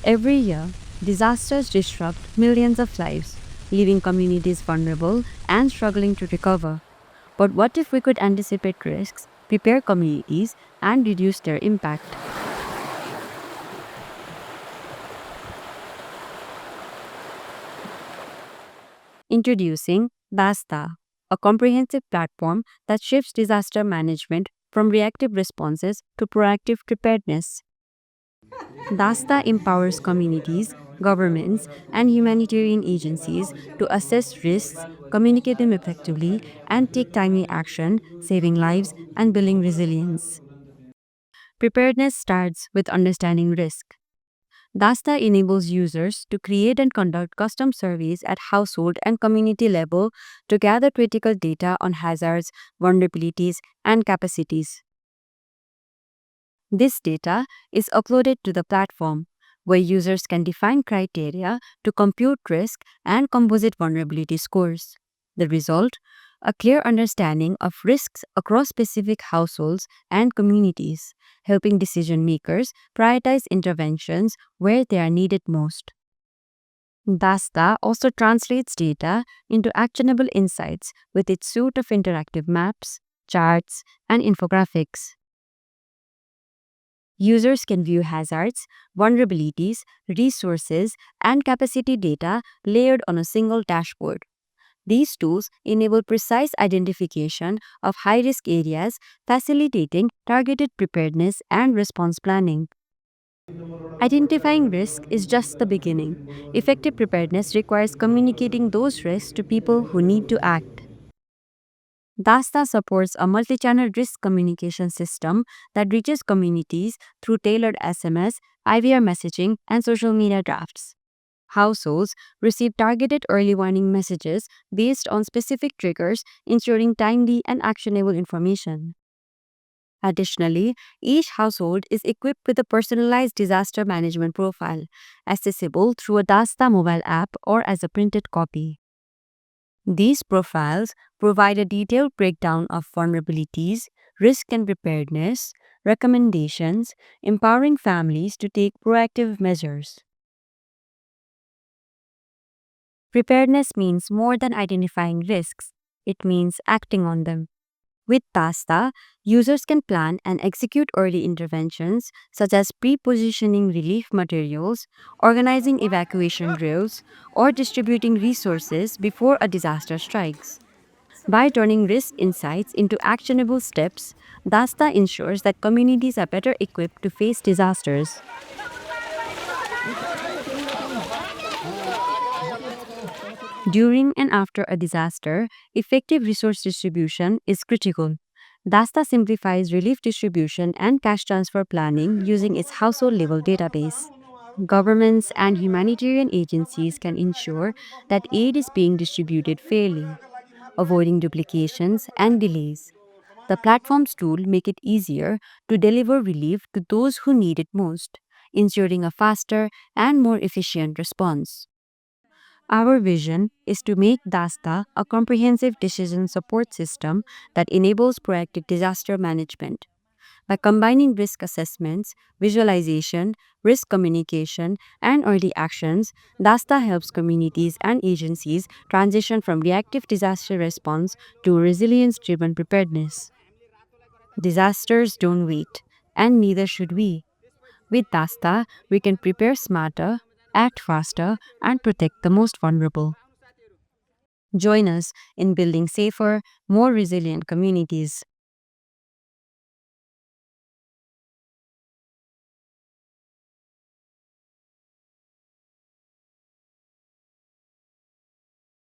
Every year, disasters disrupt millions of lives, leaving communities vulnerable and struggling to recover. But what if we could anticipate risks, prepare communities, and reduce their impact? Introducing DASTA, a comprehensive platform that shifts disaster management from reactive responses to proactive preparedness. DASTA empowers communities, governments, and humanitarian agencies to assess risks, communicate them effectively, and take timely action, saving lives and building resilience. Preparedness starts with understanding risk. DASTA enables users to create and conduct custom surveys at household and community level to gather critical data on hazards, vulnerabilities, and capacities. This data is uploaded to the platform, where users can define criteria to compute risk and composite vulnerability scores. The result? A clear understanding of risks across specific households and communities, helping decision makers prioritize interventions where they are needed most. DASTA also translates data into actionable insights with its suite of interactive maps, charts, and infographics. Users can view hazards, vulnerabilities, resources, and capacity data layered on a single dashboard. These tools enable precise identification of high risk areas, facilitating targeted preparedness and response planning. Identifying risk is just the beginning. Effective preparedness requires communicating those risks to people who need to act. DASTA supports a multi-channel risk communication system that reaches communities through tailored SMS, IVR messaging, and social media drafts. Households receive targeted early warning messages based on specific triggers, ensuring timely and actionable information. Additionally, each household is equipped with a personalized disaster management profile, accessible through a DASTA mobile app or as a printed copy. These profiles provide a detailed breakdown of vulnerabilities, risk and preparedness, recommendations, empowering families to take proactive measures. Preparedness means more than identifying risks, it means acting on them. With TASTA, users can plan and execute early interventions such as pre-positioning relief materials, organizing evacuation drills, or distributing resources before a disaster strikes. By turning risk insights into actionable steps, DASTA ensures that communities are better equipped to face disasters. During and after a disaster, effective resource distribution is critical. DASTA simplifies relief distribution and cash transfer planning using its household level database. Governments and humanitarian agencies can ensure that aid is being distributed fairly, avoiding duplications and delays. The platform's tool make it easier to deliver relief to those who need it most, ensuring a faster and more efficient response. Our vision is to make DASTA a comprehensive decision support system that enables proactive disaster management. By combining risk assessments, visualization, risk communication, and early actions, DASTA helps communities and agencies transition from reactive disaster response to resilience driven preparedness. Disasters don't wait, and neither should we. With DASTA, we can prepare smarter, act faster, and protect the most vulnerable. Join us in building safer, more resilient communities.